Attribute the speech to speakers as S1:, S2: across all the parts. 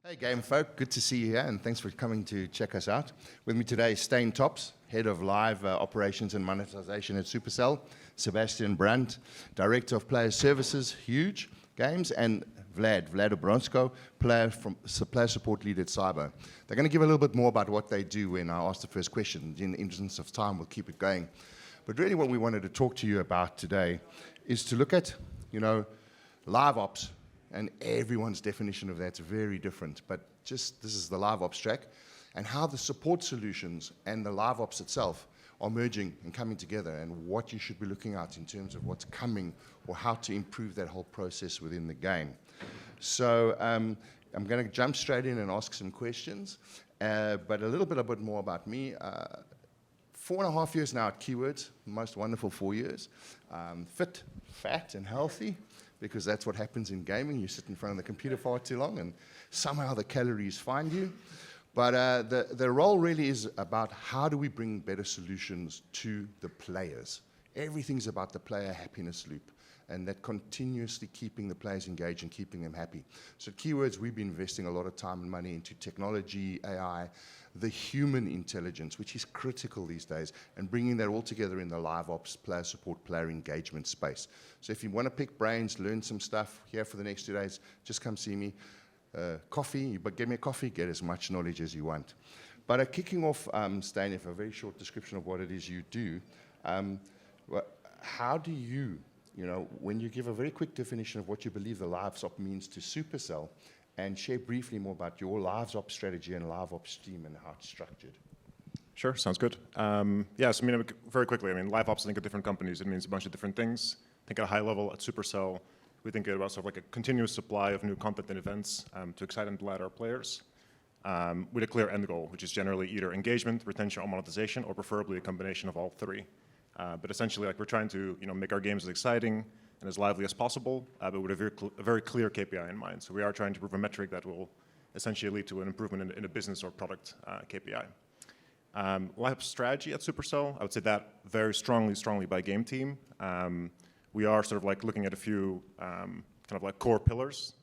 S1: Hey game folk, good to see you here and thanks for coming to check us out. With me today is Stijn, Head of Live Operations and Monetization at Supercell, Sebastian, Brant, Director of Player Services, Huuuge Games, and Vlad Oboronko, Player Support Lead at SYBO. They're going to give a little bit more about what they do when I ask the first question. In the interest of time, we'll keep it going. But really what we wanted to talk to you about today is to look at, live ops. And everyone's definition of that's very different. But this is the LiveOps track, and how the support solutions and the LiveOps itself are merging and coming together, and what you should be looking at in terms of what's coming or how to improve that whole process within the game. So I'm going to jump straight in and ask some questions, but a little bit more about me. 4.5 years now at Keywords, most wonderful 4 years. Fit, fat, and healthy. Because that's what happens in gaming. You sit in front of the computer far too long and somehow the calories find you. But the role really is about how do we bring better solutions to the players. Everything's about the player happiness loop and that continuously keeping the players engaged and keeping them happy. So at Keywords, we've been investing a lot of time and money into technology, AI, the human intelligence, which is critical these days, and bringing that all together in the live ops, player support, player engagement space. So if you want to pick brains, learn some stuff here for the next 2 days, just come see me. Coffee, but get me a coffee, get as much knowledge as you want. But kicking off, Stijn, a very short description of what it is you do. How do you, when you give a very quick definition of what you believe the LiveOps means to Supercell, and share briefly more about your LiveOps strategy and LiveOps team and how it's structured.
S2: Sure, sounds good. Yes, very quickly, LiveOps, I think of different companies, it means a bunch of different things. I think at a high level at Supercell, we think about sort of like a continuous supply of new content and events to excite and delight our players with a clear end goal, which is generally either engagement, retention, or monetization, or preferably a combination of all three. But essentially, we're trying to make our games as exciting and as lively as possible, but with a very clear KPI in mind. So we are trying to prove a metric that will essentially lead to an improvement in a business or product KPI. LiveOps strategy at Supercell, I would say that varies strongly by game team. We are sort of like looking at a few core pillars,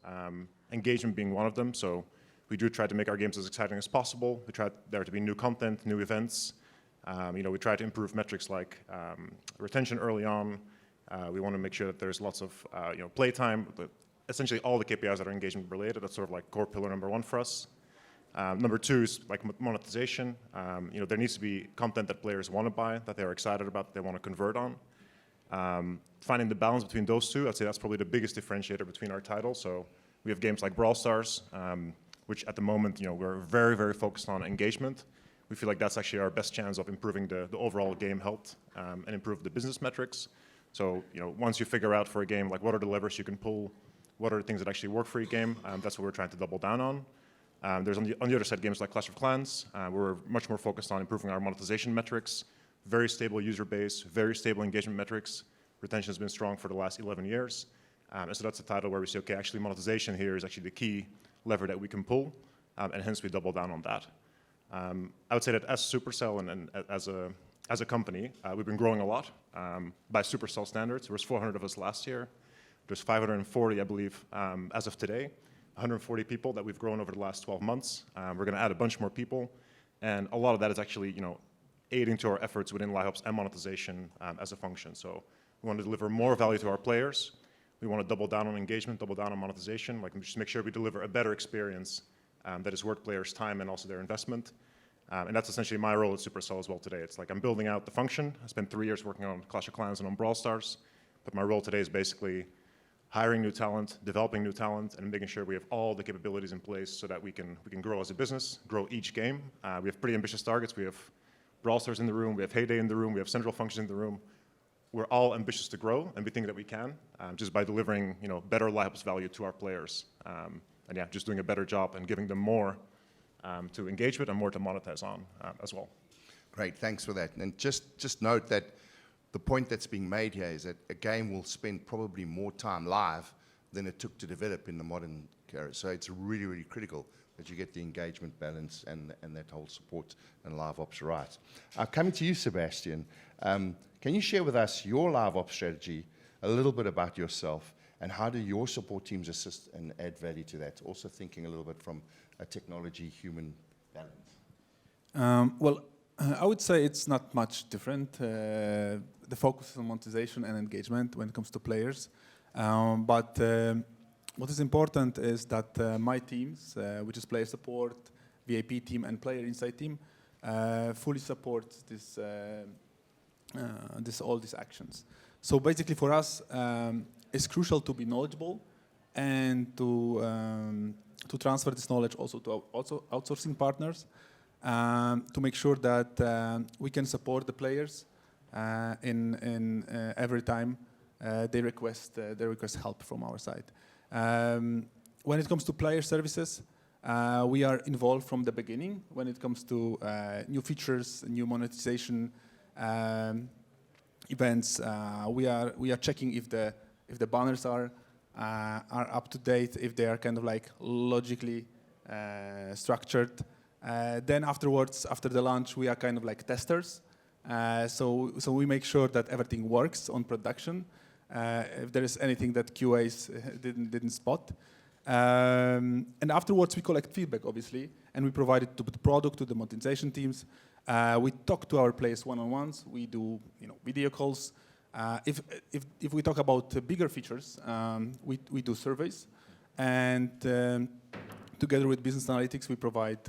S2: engagement being one of them. So we do try to make our games as exciting as possible. We try there to be new content, new events. We try to improve metrics like retention early on. We want to make sure that there's lots of playtime. Essentially, all the KPIs that are engagement related. That's sort of like core pillar number one for us. Number two is like monetization. There needs to be content that players want to buy, that they're excited about, that they want to convert on. Finding the balance between those two, I'd say that's probably the biggest differentiator between our titles. So we have games like Brawl Stars, which at the moment we're very focused on engagement. We feel like that's actually our best chance of improving the overall game health and improve the business metrics. So, once you figure out for a game, like what are the levers you can pull, what are the things that actually work for your game, that's what we're trying to double down on. There's on the other side games like Clash of Clans. We're much more focused on improving our monetization metrics, very stable user base, very stable engagement metrics. Retention has been strong for the last 11 years. And so that's a title where we say, okay, actually monetization here is actually the key lever that we can pull, and hence we double down on that. I would say that as Supercell and as a company, we've been growing a lot by Supercell standards. There was 400 of us last year. There's 540, I believe, as of today. 140 people that we've grown over the last 12 months. We're going to add a bunch more people, and a lot of that is actually, aiding to our efforts within LiveOps and monetization as a function. So we want to deliver more value to our players. We want to double down on engagement, double down on monetization, just make sure we deliver a better experience that is worth players' time and also their investment. And that's essentially my role at Supercell as well today. It's like I'm building out the function. I spent 3 years working on Clash of Clans and on Brawl Stars. But my role today is basically hiring new talent, developing new talent, and making sure we have all the capabilities in place so that we can grow as a business, grow each game. We have pretty ambitious targets. We have Brawl Stars in the room. We have Heyday in the room. We have Central Functions in the room. We're all ambitious to grow, and we think that we can just by delivering better LiveOps value to our players. And yeah, just doing a better job and giving them more to engage with and more to monetize on as well.
S1: Great, thanks for that. And just note that the point that's being made here is that a game will spend probably more time live than it took to develop in the modern era. So it's really critical that you get the engagement balance and that whole support and LiveOps right. Coming to you, Sebastian, can you share with us your LiveOps strategy, a little bit about yourself, and how do your support teams assist and add value to that? Also thinking a little bit from a technology-human balance?
S3: Well, I would say it's not much different. The focus is on monetization and engagement when it comes to players. But what is important is that my teams, which is player support, VIP team, and player insight team, fully support all these actions. So basically, for us, it's crucial to be knowledgeable and to transfer this knowledge also to outsourcing partners. To make sure that we can support the players in every time they request help from our side. When it comes to player services, we are involved from the beginning. When it comes to new features, new monetization events, we are checking if the banners are up to date, if they are kind of like logically structured. Then afterwards, after the launch, we are kind of like testers. So we make sure that everything works on production. If there is anything that QAs didn't spot. And afterwards, we collect feedback, obviously, and we provide it to the product, to the monetization teams. We talk to our players one-on-ones. We do video calls. If we talk about bigger features, we do surveys. And together with business analytics, we provide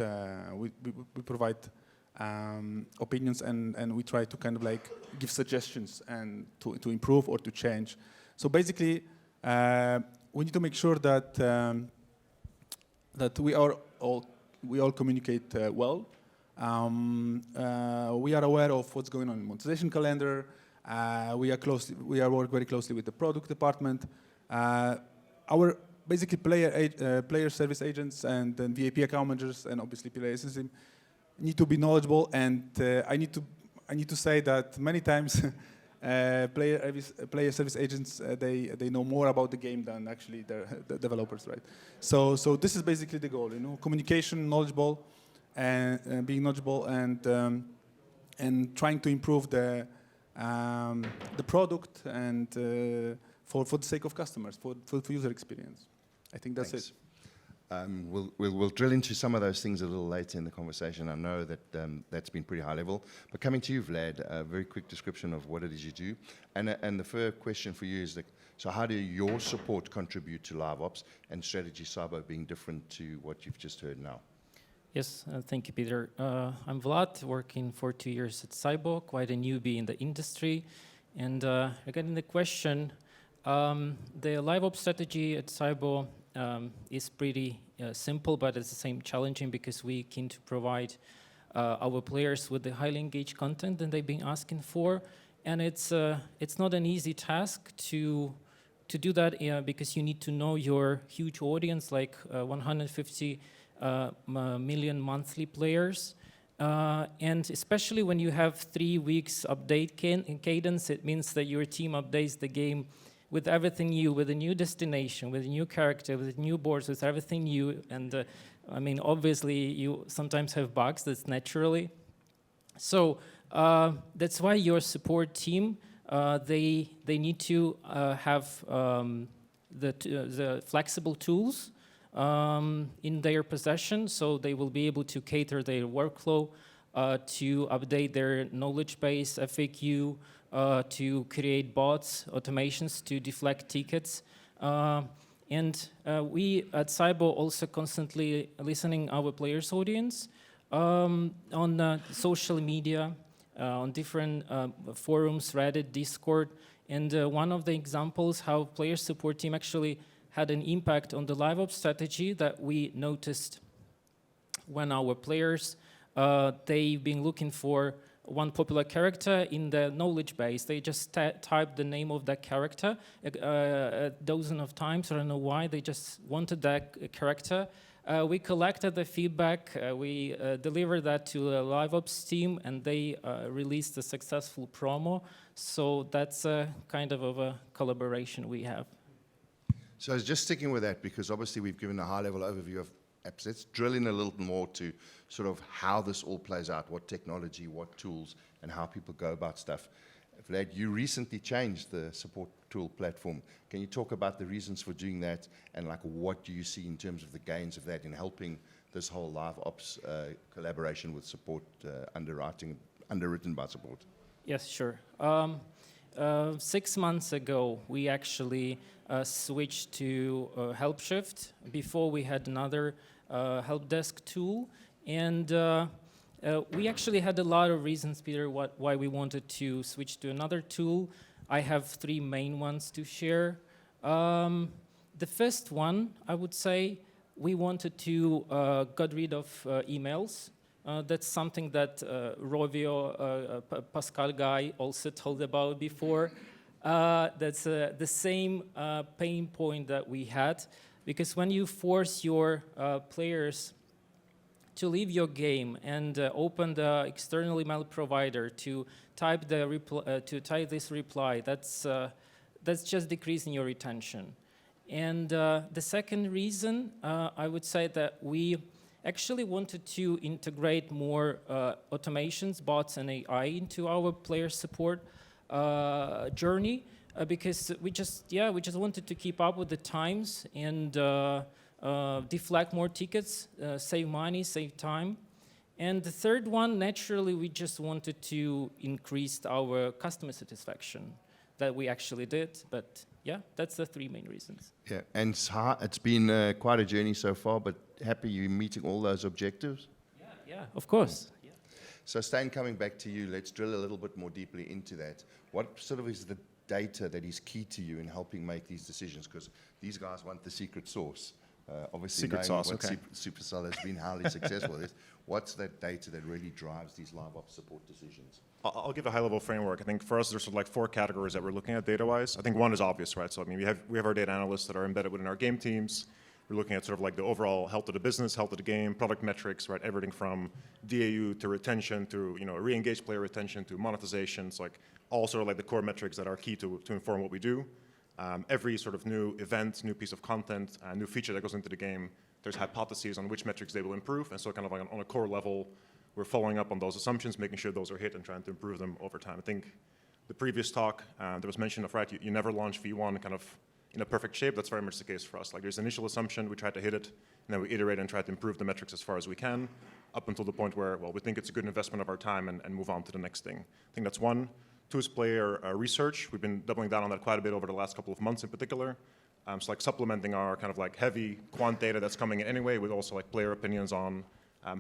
S3: opinions and we try to kind of like give suggestions and to improve or to change. So basically, we need to make sure that that we all communicate well. We are aware of what's going on in the monetization calendar. We work very closely with the product department. Our basically player service agents and then VIP account managers and obviously player system need to be knowledgeable. And I need to say that many times player service agents they know more about the game than actually the developers, right? So this is basically the goal, communication, knowledgeable, and being knowledgeable and trying to improve the product and for the sake of customers, for user experience. I think that's it.
S1: We'll drill into some of those things a little later in the conversation. I know that that's been pretty high level. But coming to you, Vlad, a very quick description of what it is you do. And the first question for you is, so how do your support contribute to LiveOps and strategy SYBO being different to what you've just heard now?
S4: Yes, thank you, Peter. I'm Vlad, working for 2 years at SYBO, quite a newbie in the industry. And regarding the question, the LiveOps strategy at SYBO is pretty simple, but at the same challenging because we keen to provide our players with the highly engaged content that they've been asking for. And it's not an easy task to do that because you need to know your huge audience, like 150 million monthly players. And especially when you have 3 weeks update cadence, it means that your team updates the game with everything new, with a new destination, with a new character, with new boards, with everything new. And I mean, obviously, you sometimes have bugs, that's naturally. So that's why your support team, they need to have the flexible tools in their possession, so they will be able to cater their workflow to update their knowledge base, FAQ, to create bots, automations to deflect tickets. And we at SYBO also constantly listening our players' audience on social media, on different forums, Reddit, Discord. And one of the examples how player support team actually had an impact on the LiveOps strategy that we noticed when our players, they've been looking for one popular character in the knowledge base. They just typed the name of that character a dozen of times. I don't know why. They just wanted that character. We collected the feedback. We delivered that to the LiveOps team, and they released a successful promo. So that's kind of a collaboration we have.
S1: So I was just sticking with that because obviously we've given a high-level overview of apps. Let's drill in a little more to sort of how this all plays out, what technology, what tools, and how people go about stuff. Vlad, you recently changed the support tool platform. Can you talk about the reasons for doing that and like what do you see in terms of the gains of that in helping this whole LiveOps collaboration with support underwritten by support?
S4: Yes, sure. 6 months ago, we actually switched to HelpShift. Before, we had another help desk tool, and we actually had a lot of reasons, Peter, why we wanted to switch to another tool. I have 3 main ones to share. The first one, I would say, we wanted to get rid of emails. That's something that Rovio, Pascal guy, also told about before. That's the same pain point that we had, because when you force your players to leave your game and open the external email provider to type this reply, that's just decreasing your retention. And the second reason, I would say that we actually wanted to integrate more automations, bots, and AI into our player support journey, because we just wanted to keep up with the times and deflect more tickets, save money, save time. And the third one, naturally, we just wanted to increase our customer satisfaction. That we actually did, but yeah, that's the 3 main reasons.
S1: Yeah, and it's been quite a journey so far, but happy you're meeting all those objectives?
S4: Yeah, of course. Yeah.
S1: So Stijn, coming back to you, let's drill a little bit more deeply into that. What sort of is the data that is key to you in helping make these decisions? Because these guys want the secret sauce. Obviously,
S2: Secret
S1: knowing
S2: sauce,
S1: what
S2: okay.
S1: Supercell has been highly successful with. What's that data that really drives these LiveOps support decisions?
S2: I'll give a high-level framework. I think for us, there's sort of like 4 categories that we're looking at data-wise. I think one is obvious, right? So I mean, we have our data analysts that are embedded within our game teams. We're looking at sort of like the overall health of the business, health of the game, product metrics, right? Everything from DAU to retention to re-engaged player retention to monetization. So like all sort of like the core metrics that are key to inform what we do. Every sort of new event, new piece of content, new feature that goes into the game, there's hypotheses on which metrics they will improve. And so kind of like on a core level, we're following up on those assumptions, making sure those are hit and trying to improve them over time. I think the previous talk, there was mention of, right, you never launch V1 kind of in a perfect shape. That's very much the case for us. Like there's an initial assumption, we try to hit it, and then we iterate and try to improve the metrics as far as we can, up until the point where, well, we think it's a good investment of our time and move on to the next thing. I think that's one. 2 is player research. We've been doubling down on that quite a bit over the last couple of months in particular. So like supplementing our kind of like heavy quant data that's coming in anyway with also like player opinions on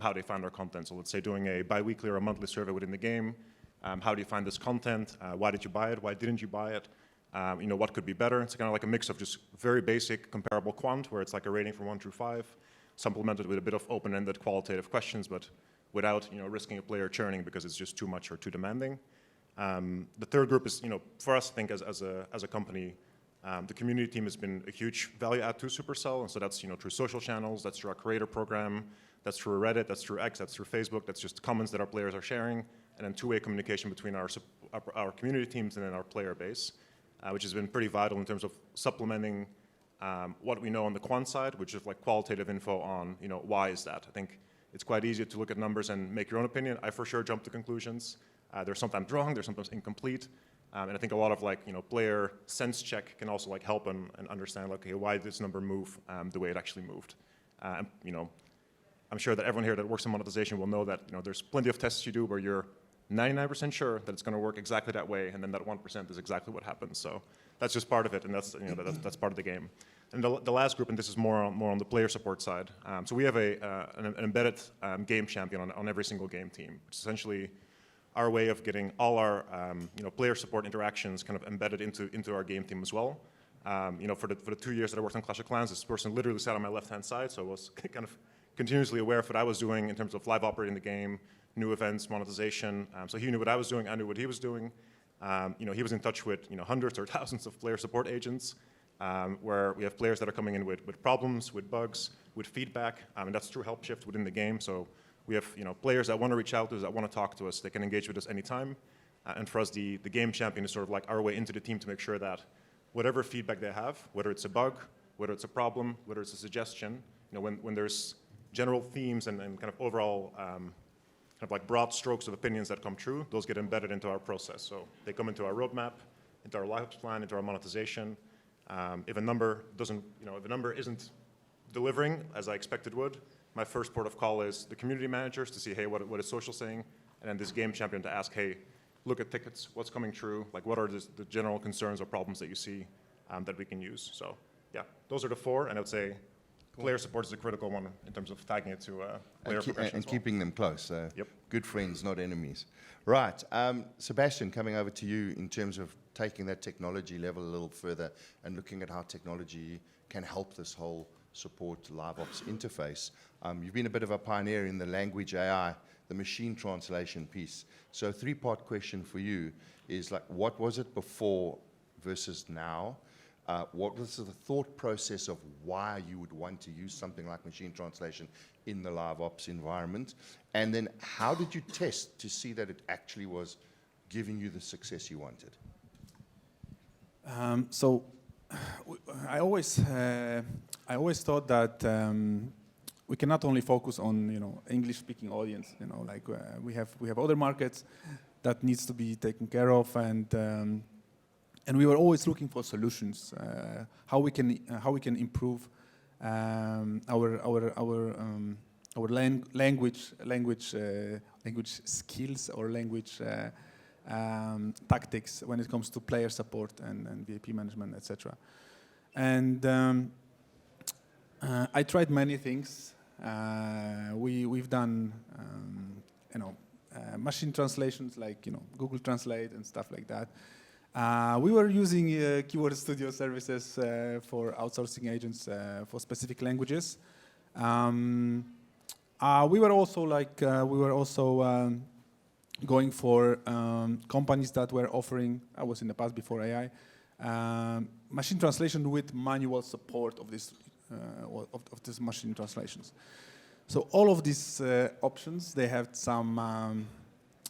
S2: how they find our content. So let's say doing a bi-weekly or a monthly survey within the game. How do you find this content? Why did you buy it? Why didn't you buy it? What could be better? It's kind of like a mix of just very basic comparable quant where it's like a rating from 1 through 5, supplemented with a bit of open-ended qualitative questions, but without risking a player churning because it's just too much or too demanding. The third group is, for us, I think as a company, the community team has been a huge value add to Supercell, and so that's through social channels, that's through our creator program, that's through Reddit, that's through X, that's through Facebook, that's just comments that our players are sharing, and then 2-way communication between our community teams and then our player base, which has been pretty vital in terms of supplementing what we know on the quant side, which is like qualitative info on why is that. I think it's quite easy to look at numbers and make your own opinion. I for sure jump to conclusions. They're sometimes wrong, they're sometimes incomplete. And I think a lot of player sense check can also help and understand okay, why did this number move the way it actually moved. I'm sure that everyone here that works in monetization will know that there's plenty of tests you do where you're 99% sure that it's going to work exactly that way, and then that 1% is exactly what happens. So that's just part of it, and that's that's part of the game. And the last group, and this is more on the player support side. So we have an embedded game champion on every single game team, which is essentially our way of getting all our player support interactions kind of embedded into our game team as well. For the 2 years that I worked on Clash of Clans, this person literally sat on my left-hand side, so I was kind of continuously aware of what I was doing in terms of live operating the game, new events, monetization. So he knew what I was doing, I knew what he was doing. He was in touch with hundreds or thousands of player support agents, where we have players that are coming in with problems, with bugs, with feedback, and that's through HelpShift within the game. So we have players that want to reach out to us, that want to talk to us, they can engage with us anytime. And for us, the game champion is sort of like our way into the team to make sure that whatever feedback they have, whether it's a bug, whether it's a problem, whether it's a suggestion, when there's general themes and kind of overall kind of like broad strokes of opinions that come true, those get embedded into our process. So they come into our roadmap, into our LiveOps plan, into our monetization. If a number isn't delivering as I expect it would, my first port of call is the community managers to see, hey, what is social saying? And then this game champion to ask, hey, look at tickets, what's coming true? Like, what are the general concerns or problems that you see that we can use? So, yeah, those are the 4, and I would say player support is a critical one in terms of tagging it to player progression
S1: and
S2: as well.
S1: keeping them close.
S2: Yep.
S1: Good friends, not enemies. Right. Sebastian, coming over to you in terms of taking that technology level a little further and looking at how technology can help this whole support LiveOps interface. You've been a bit of a pioneer in the language AI, the machine translation piece. So a 3-part question for you is like, what was it before versus now? What was the thought process of why you would want to use something like machine translation in the LiveOps environment? And then how did you test to see that it actually was giving you the success you wanted?
S3: I always thought that we cannot only focus on English-speaking audience. We have other markets that needs to be taken care of, and we were always looking for solutions, how we can improve our language skills or language tactics when it comes to player support and VIP management, etc. And I tried many things. We've done machine translations like Google Translate and stuff like that. We were using Keyword Studio services for outsourcing agents for specific languages. We were also going for companies that were offering. I was in the past before AI, machine translation with manual support of this machine translations. So all of these options, they have some.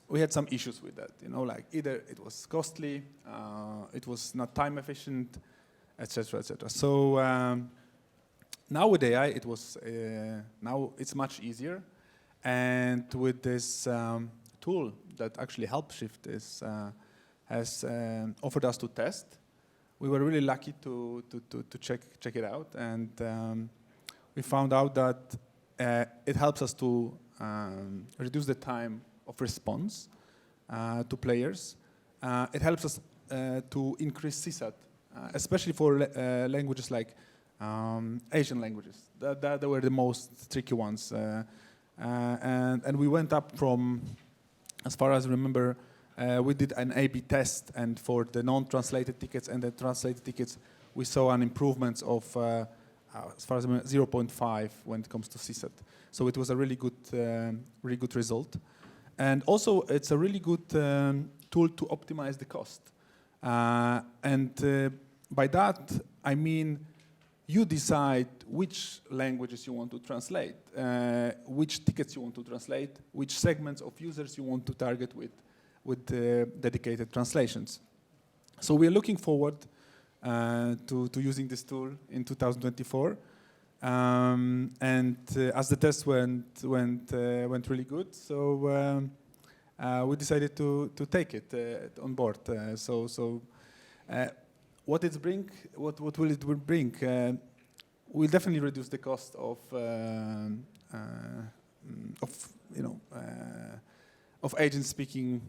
S3: We had some issues with that, like either it was costly, it was not time efficient, etc., etc. So now with AI, now it's much easier, and with this tool that actually Helpshift has offered us to test, we were really lucky to check it out, and we found out that it helps us to reduce the time of response to players. It helps us to increase CSAT, especially for languages like Asian languages. That were the most tricky ones. And we went up from, as far as I remember, we did an A/B test, and for the non-translated tickets and the translated tickets, we saw an improvement of, as far as I remember, 0.5 when it comes to CSAT. So it was a really good result. And also, it's a really good tool to optimize the cost. And by that, I mean, you decide which languages you want to translate, which tickets you want to translate, which segments of users you want to target with dedicated translations. So we're looking forward to using this tool in 2024. And as the test went really good, so we decided to take it on board. What will it bring? We'll definitely reduce the cost of agents speaking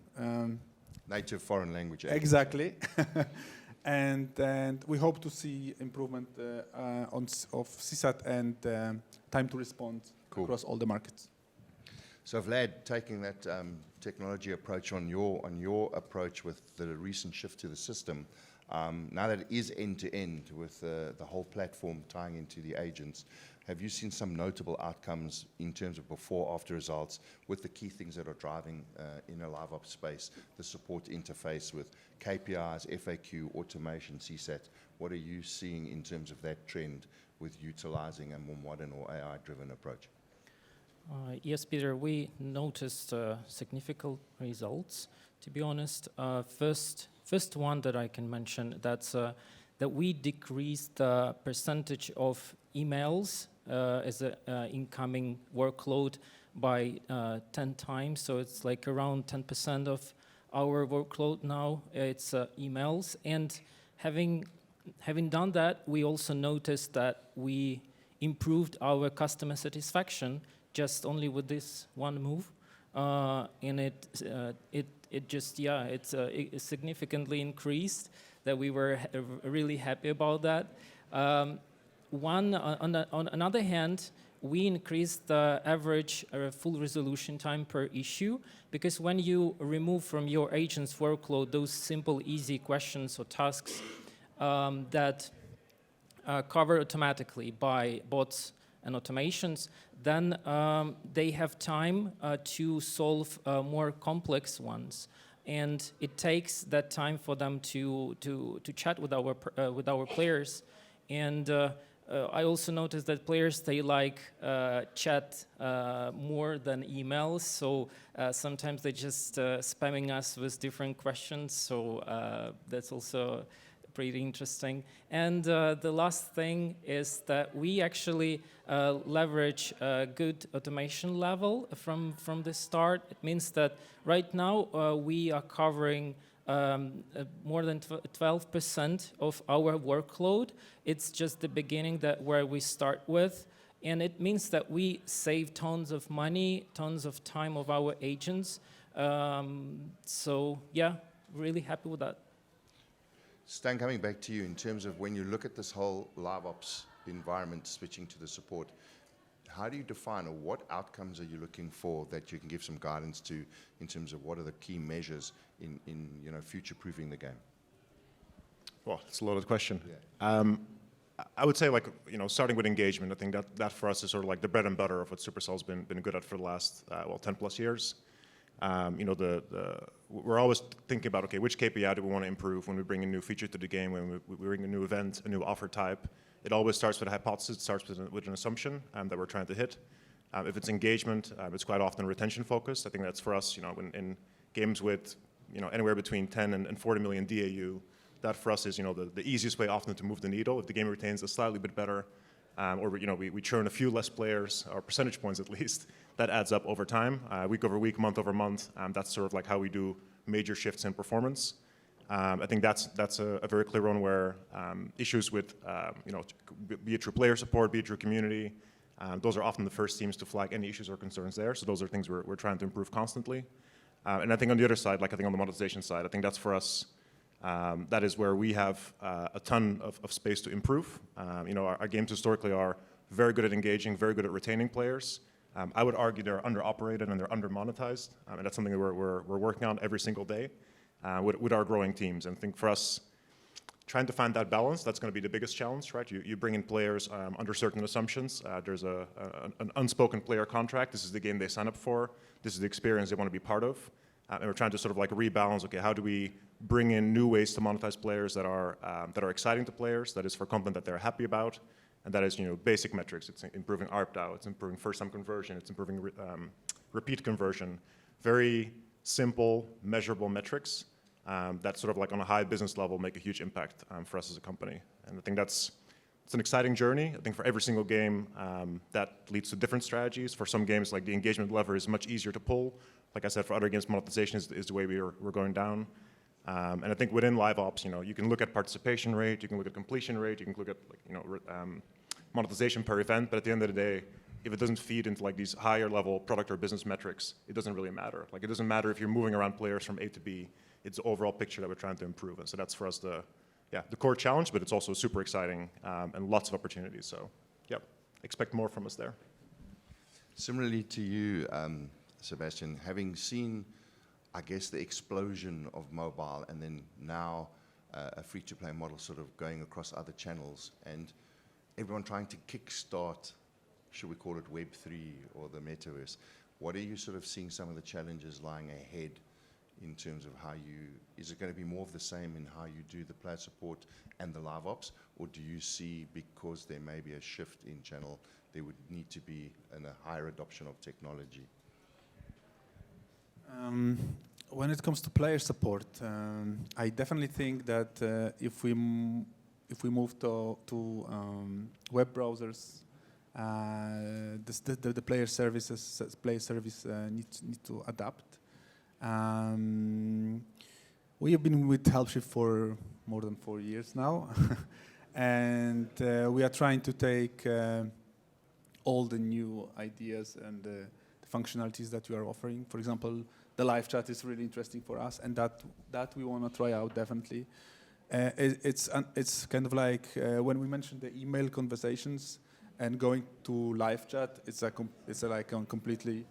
S1: native foreign language.
S3: Exactly. And we hope to see improvement of CSAT and time to respond across all the markets.
S1: So Vlad, taking that technology approach on your approach with the recent shift to the system, now that it is end-to-end with the whole platform tying into the agents, have you seen some notable outcomes in terms of before-after results with the key things that are driving in a LiveOps space, the support interface with KPIs, FAQ, automation, CSAT? What are you seeing in terms of that trend with utilizing a more modern or AI-driven approach?
S4: Yes, Peter, we noticed significant results, to be honest. First one that I can mention, that's that we decreased the percentage of emails as an incoming workload by 10 times. So it's like around 10% of our workload now, it's emails. And having done that, we also noticed that we improved our customer satisfaction just only with this one move, and it just it significantly increased. That we were really happy about that. On another hand, we increased the average full resolution time per issue, because when you remove from your agent's workload those simple, easy questions or tasks that cover automatically by bots and automations, then they have time to solve more complex ones. And it takes that time for them to chat with our players. And I also noticed that players, they like chat more than emails. So sometimes they just spamming us with different questions. So that's also pretty interesting. And the last thing is that we actually leverage a good automation level from the start. It means that right now we are covering more than 12% of our workload. It's just the beginning where we start with. And it means that we save tons of money, tons of time of our agents. So yeah, really happy with that.
S1: Stijn, coming back to you, in terms of when you look at this whole LiveOps environment switching to the support, how do you define, or what outcomes are you looking for that you can give some guidance to in terms of what are the key measures in future-proofing the game?
S2: Well, it's a loaded question.
S1: Yeah.
S2: I would say, starting with engagement, I think that for us is sort of like the bread and butter of what Supercell's been good at for the last 10 plus years. We're always thinking about, okay, which KPI do we want to improve when we bring a new feature to the game, when we bring a new event, a new offer type. It always starts with a hypothesis, it starts with an assumption that we're trying to hit. If it's engagement, it's quite often retention focused. I think that's for us, in games with anywhere between 10 and 40 million DAU, that for us is the easiest way often to move the needle. If the game retains a slightly bit better, or we churn a few less players, or percentage points at least, that adds up over time, week over week, month over month. That's sort of like how we do major shifts in performance. I think that's a very clear one where issues with, be it through player support, be it through community, those are often the first teams to flag any issues or concerns there. So those are things we're trying to improve constantly. And I think on the other side, I think on the monetization side, I think that's for us, that is where we have a ton of space to improve. Our games historically are very good at engaging, very good at retaining players. I would argue they're under-operated and they're under-monetized, and that's something that we're working on every single day with our growing teams. And I think for us, trying to find that balance, that's going to be the biggest challenge, right? You bring in players under certain assumptions. There's an unspoken player contract. This is the game they sign up for. This is the experience they want to be part of. And we're trying to sort of rebalance, okay, how do we bring in new ways to monetize players that are exciting to players, that is for content that they're happy about, and that is basic metrics. It's improving ARPDAU, it's improving first-time conversion, it's improving repeat conversion. Very simple, measurable metrics that sort of on a high business level make a huge impact for us as a company. And I think it's an exciting journey. I think for every single game that leads to different strategies. For some games, the engagement lever is much easier to pull. Like I said, for other games, monetization is the way we're going down. And I think within LiveOps, you can look at participation rate, you can look at completion rate, you can look at monetization per event. But at the end of the day, if it doesn't feed into these higher level product or business metrics, it doesn't really matter. It doesn't matter if you're moving around players from A to B. It's the overall picture that we're trying to improve. And so that's for us the core challenge, but it's also super exciting and lots of opportunities. So expect more from us there.
S1: Similarly to you, Sebastian, having seen, I guess, the explosion of mobile and then now a free-to-play model sort of going across other channels and everyone trying to kickstart, should we call it Web3 or the metaverse, what are you sort of seeing some of the challenges lying ahead in terms of is it going to be more of the same in how you do the player support and the live ops, or do you see, because there may be a shift in channel, there would need to be a higher adoption of technology?
S3: When it comes to player support, I definitely think that if we move to web browsers, the player service needs to adapt. We have been with Helpshift for more than 4 years now, and we are trying to take all the new ideas and the functionalities that you are offering. For example, the live chat is really interesting for us, and that we want to try out definitely. It's kind of like when we mentioned the email conversations and going to live chat. It's completely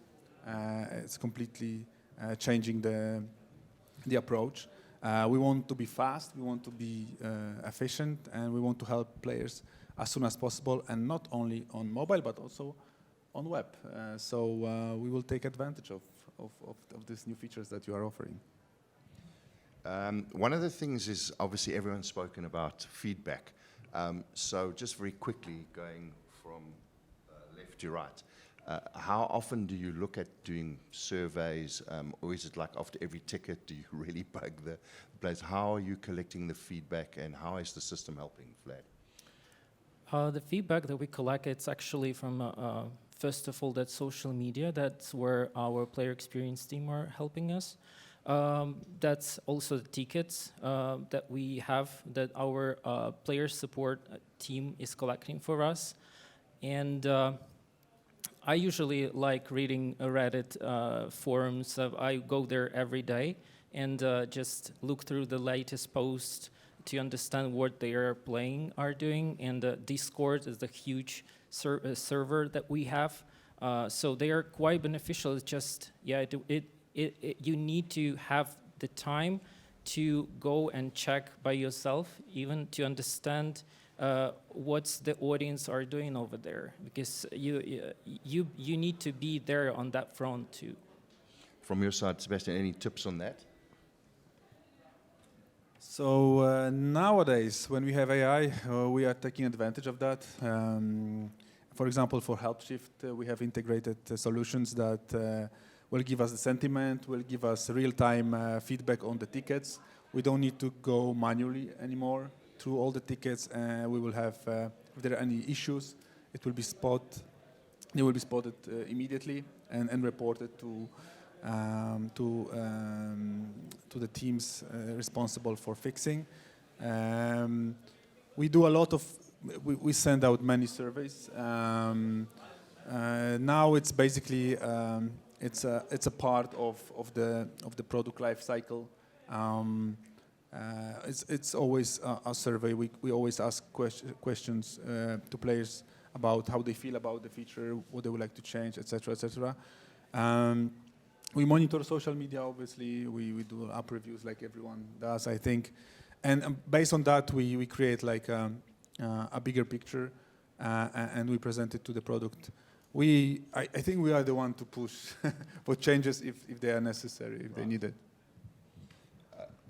S3: changing the approach. We want to be fast, we want to be efficient, and we want to help players as soon as possible, and not only on mobile but also on web. So we will take advantage of these new features that you are offering.
S1: One of the things is obviously everyone's spoken about feedback. So just very quickly going from left to right, how often do you look at doing surveys, or is it like after every ticket do you really bug the players? How are you collecting the feedback, and how is the system helping, Vlad?
S4: The feedback that we collect, it's actually from, first of all, that's social media. That's where our player experience team are helping us. That's also the tickets that we have, that our player support team is collecting for us. And I usually like reading Reddit forums. I go there every day and just look through the latest posts to understand what they are playing are doing. And Discord is the huge server that we have. So they are quite beneficial. It's just, yeah, you need to have the time to go and check by yourself, even to understand what's the audience are doing over there, because you need to be there on that front too.
S1: From your side, Sebastian, any tips on that?
S3: So nowadays, when we have AI, we are taking advantage of that. For example, for Help Shift, we have integrated solutions that will give us the sentiment, will give us real-time feedback on the tickets. We don't need to go manually anymore through all the tickets. We will have, if there are any issues, they will be spotted immediately and reported to the teams responsible for fixing. We do a lot of, we send out many surveys. Now it's basically, it's a part of the product life cycle. It's always a survey. We always ask questions to players about how they feel about the feature, what they would like to change, etc., etc. We monitor social media, obviously. We do app reviews like everyone does, I think. And based on that, we create like a bigger picture and we present it to the product. I think we are the one to push for changes if they are necessary, if they need it.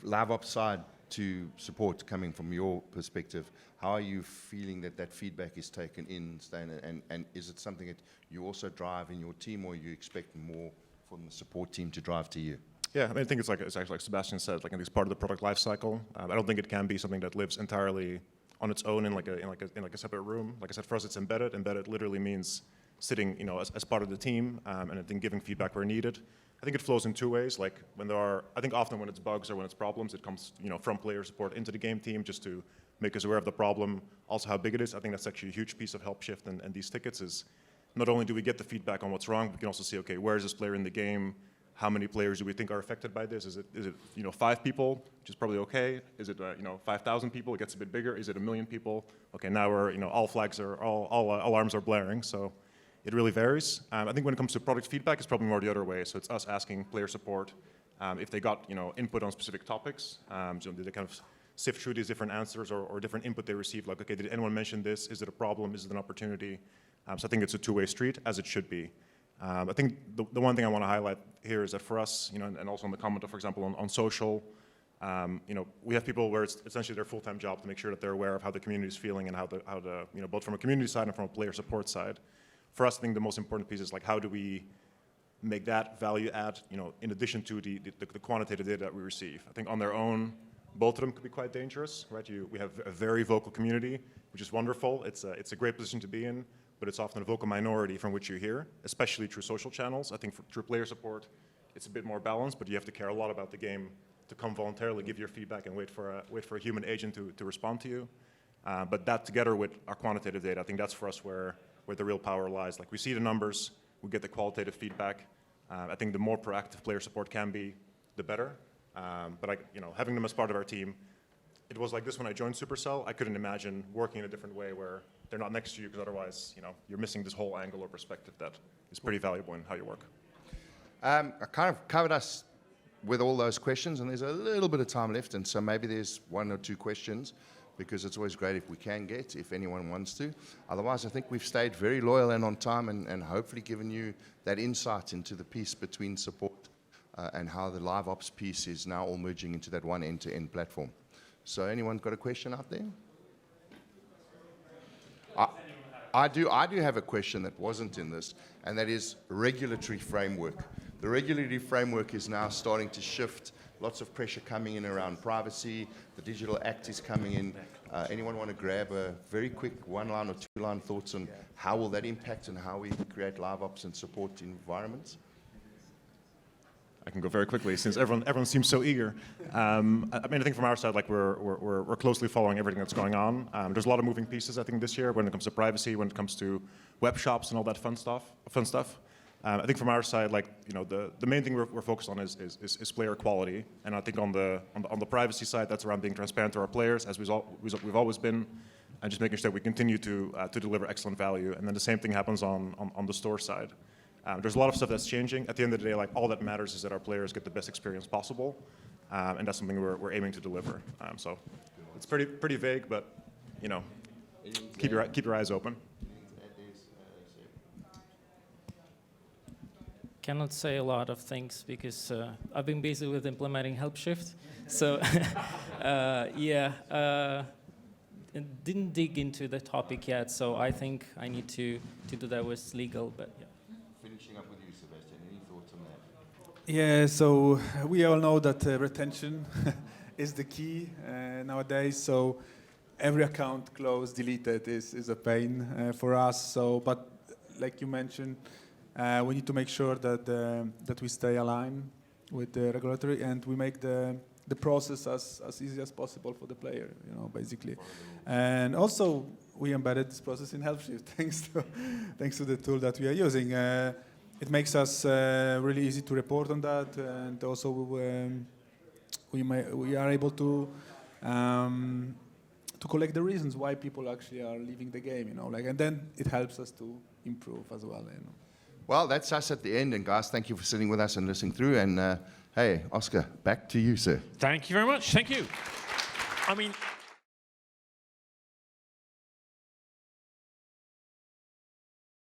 S1: LiveOps side to support, coming from your perspective, how are you feeling that feedback is taken in, Stijn, and is it something that you also drive in your team, or you expect more from the support team to drive to you?
S2: Yeah, I mean, I think it's actually like Sebastian said, like it's part of the product life cycle. I don't think it can be something that lives entirely on its own in a separate room. Like I said, for us, it's embedded. Embedded literally means sitting, as part of the team, and then giving feedback where needed. I think it flows in two ways. Like I think often when it's bugs or when it's problems, it comes, from player support into the game team just to make us aware of the problem, also how big it is. I think that's actually a huge piece of Help Shift and these tickets is not only do we get the feedback on what's wrong, but we can also see, okay, where is this player in the game? How many players do we think are affected by this? Is it 5 people, which is probably okay? Is it 5,000 people? It gets a bit bigger. Is it 1 million people? Okay, now we're all flags are all alarms are blaring. So it really varies. I think when it comes to product feedback, it's probably more the other way. So it's us asking player support if they got input on specific topics. So did they kind of sift through these different answers or different input they received? Like, okay, did anyone mention this? Is it a problem? Is it an opportunity? So I think it's a two-way street, as it should be. I think the one thing I want to highlight here is that for us, and also in the comment, for example, on social, we have people where it's essentially their full-time job to make sure that they're aware of how the community is feeling and how the both from a community side and from a player support side. For us, I think the most important piece is like how do we make that value add, in addition to the quantitative data that we receive. I think on their own, both of them could be quite dangerous, right? We have a very vocal community, which is wonderful. It's a great position to be in, but it's often a vocal minority from which you hear, especially through social channels. I think through player support, it's a bit more balanced, but you have to care a lot about the game to come voluntarily give your feedback and wait for a human agent to respond to you. But that together with our quantitative data, I think that's for us where where the real power lies. Like we see the numbers, we get the qualitative feedback. I think the more proactive player support can be, the better. But having them as part of our team, it was like this when I joined Supercell. I couldn't imagine working in a different way where they're not next to you, because otherwise, you're missing this whole angle or perspective that is pretty valuable in how you work.
S1: I kind of covered us with all those questions, and there's a little bit of time left, and so maybe there's one or two questions, because it's always great if we can get, if anyone wants to. Otherwise, I think we've stayed very loyal and on time, and hopefully given you that insight into the piece between support and how the LiveOps piece is now all merging into that one end-to-end platform. So anyone got a question out there? I do have a question that wasn't in this, and that is regulatory framework. The regulatory framework is now starting to shift. Lots of pressure coming in around privacy. The Digital Act is coming in. Anyone want to grab a very quick one-line or two-line thoughts on how will that impact and how we create LiveOps and support environments?
S2: I can go very quickly since everyone seems so eager. I think from our side, like we're closely following everything that's going on. There's a lot of moving pieces, I think, this year when it comes to privacy, when it comes to web shops and all that fun stuff. I think from our side, the main thing we're focused on is player quality, and I think on the privacy side, that's around being transparent to our players, as we've always been, and just making sure that we continue to deliver excellent value. And then the same thing happens on the store side. There's a lot of stuff that's changing. At the end of the day, all that matters is that our players get the best experience possible, and that's something we're aiming to deliver. So it's pretty vague, but keep your eyes open.
S4: Cannot say a lot of things because I've been busy with implementing help shift. So didn't dig into the topic yet. So I think I need to do that with legal. But yeah.
S1: Finishing up with you, Sebastian. Any thoughts on that?
S3: Yeah, so we all know that retention is the key nowadays. So every account closed, deleted is a pain for us. So, but like you mentioned, we need to make sure that we stay aligned with the regulatory, and we make the process as easy as possible for the player, basically. And also, we embedded this process in HelpShift thanks to the tool that we are using. It makes us really easy to report on that, and also we are able to collect the reasons why people actually are leaving the game, and then it helps us to improve as well,
S1: Well, that's us at the end, and guys, thank you for sitting with us and listening through. And hey, Oscar, back to you, sir.
S5: Thank you very much. Thank you.